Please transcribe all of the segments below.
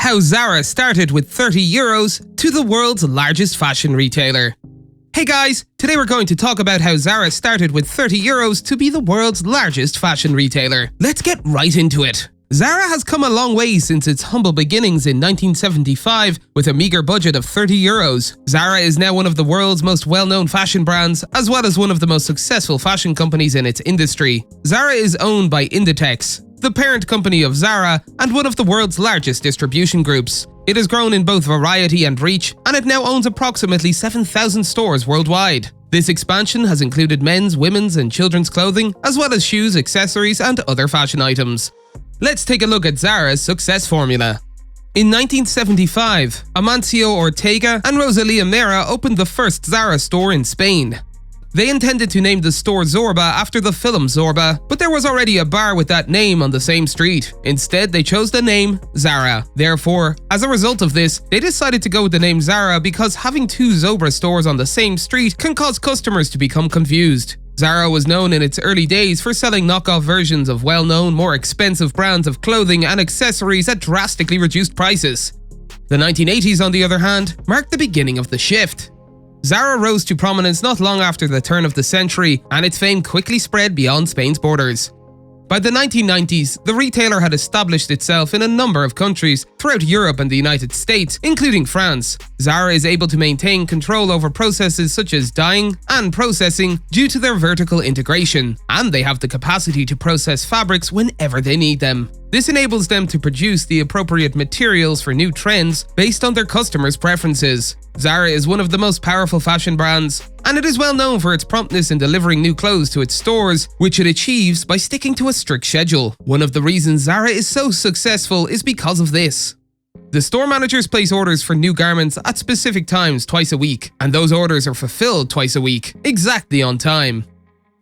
How Zara started with 30 euros to the world's largest fashion retailer. Hey guys, today we're going to talk about how Zara started with 30 euros to be the world's largest fashion retailer. Let's get right into it. Zara has come a long way since its humble beginnings in 1975 with a meager budget of 30 euros. Zara is now one of the world's most well-known fashion brands, as well as one of the most successful fashion companies in its industry. Zara is owned by Inditex, the parent company of Zara, and one of the world's largest distribution groups. It has grown in both variety and reach, and it now owns approximately 7,000 stores worldwide. This expansion has included men's, women's, and children's clothing, as well as shoes, accessories, and other fashion items. Let's take a look at Zara's success formula. In 1975, Amancio Ortega and Rosalía Mera opened the first Zara store in Spain. They intended to name the store Zorba after the film Zorba, but there was already a bar with that name on the same street. Instead, they chose the name Zara. Therefore, as a result of this, they decided to go with the name Zara because having two Zorba stores on the same street can cause customers to become confused. Zara was known in its early days for selling knockoff versions of well-known, more expensive brands of clothing and accessories at drastically reduced prices. The 1980s, on the other hand, marked the beginning of the shift. Zara rose to prominence not long after the turn of the century, and its fame quickly spread beyond Spain's borders. By the 1990s, the retailer had established itself in a number of countries throughout Europe and the United States, including France. Zara is able to maintain control over processes such as dyeing and processing due to their vertical integration, and they have the capacity to process fabrics whenever they need them. This enables them to produce the appropriate materials for new trends based on their customers' preferences. Zara is one of the most powerful fashion brands, and it is well known for its promptness in delivering new clothes to its stores, which it achieves by sticking to a strict schedule. One of the reasons Zara is so successful is because of this. The store managers place orders for new garments at specific times twice a week, and those orders are fulfilled twice a week, exactly on time.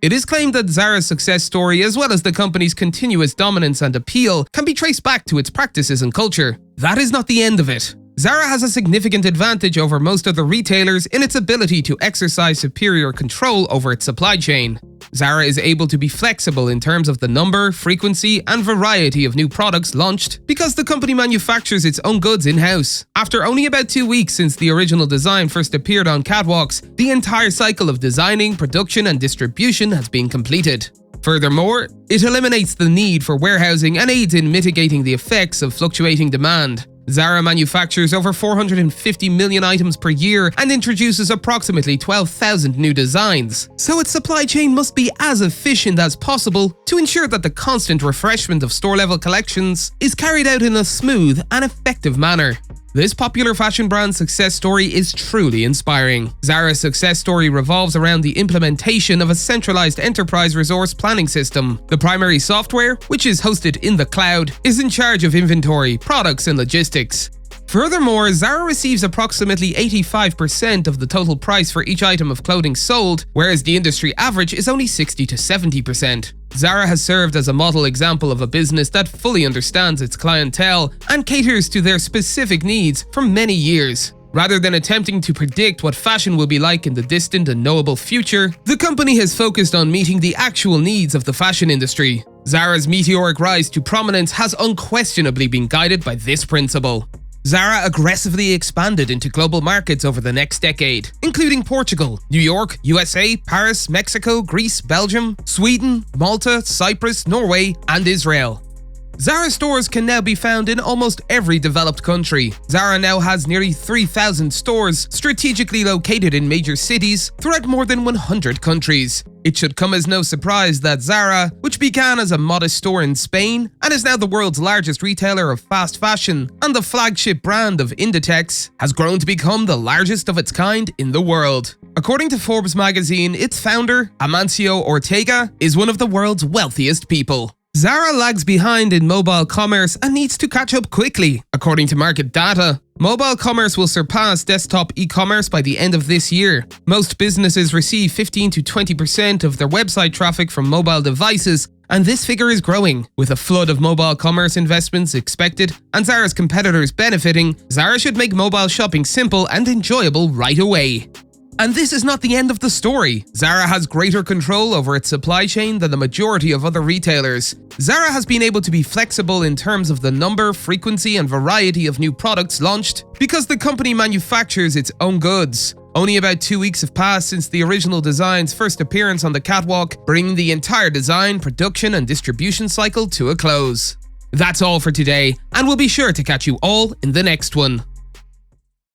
It is claimed that Zara's success story, as well as the company's continuous dominance and appeal, can be traced back to its practices and culture. That is not the end of it. Zara has a significant advantage over most other retailers in its ability to exercise superior control over its supply chain. Zara is able to be flexible in terms of the number, frequency, and variety of new products launched because the company manufactures its own goods in-house. After only about 2 weeks since the original design first appeared on catwalks, the entire cycle of designing, production, and distribution has been completed. Furthermore, it eliminates the need for warehousing and aids in mitigating the effects of fluctuating demand. Zara manufactures over 450 million items per year and introduces approximately 12,000 new designs, so its supply chain must be as efficient as possible to ensure that the constant refreshment of store-level collections is carried out in a smooth and effective manner. This popular fashion brand's success story is truly inspiring. Zara's success story revolves around the implementation of a centralized enterprise resource planning system. The primary software, which is hosted in the cloud, is in charge of inventory, products, and logistics. Furthermore, Zara receives approximately 85% of the total price for each item of clothing sold, whereas the industry average is only 60 to 70%. Zara has served as a model example of a business that fully understands its clientele and caters to their specific needs for many years. Rather than attempting to predict what fashion will be like in the distant and knowable future, the company has focused on meeting the actual needs of the fashion industry. Zara's meteoric rise to prominence has unquestionably been guided by this principle. Zara aggressively expanded into global markets over the next decade, including Portugal, New York, USA, Paris, Mexico, Greece, Belgium, Sweden, Malta, Cyprus, Norway, and Israel. Zara stores can now be found in almost every developed country. Zara now has nearly 3,000 stores strategically located in major cities throughout more than 100 countries. It should come as no surprise that Zara, which began as a modest store in Spain and is now the world's largest retailer of fast fashion and the flagship brand of Inditex, has grown to become the largest of its kind in the world. According to Forbes magazine, its founder, Amancio Ortega, is one of the world's wealthiest people. Zara lags behind in mobile commerce and needs to catch up quickly. According to market data, mobile commerce will surpass desktop e-commerce by the end of this year. Most businesses receive 15 to 20% of their website traffic from mobile devices, and this figure is growing. With a flood of mobile commerce investments expected and Zara's competitors benefiting, Zara should make mobile shopping simple and enjoyable right away. And this is not the end of the story. Zara has greater control over its supply chain than the majority of other retailers. Zara has been able to be flexible in terms of the number, frequency, and variety of new products launched because the company manufactures its own goods. Only about 2 weeks have passed since the original design's first appearance on the catwalk, bringing the entire design, production, and distribution cycle to a close. That's all for today, and we'll be sure to catch you all in the next one.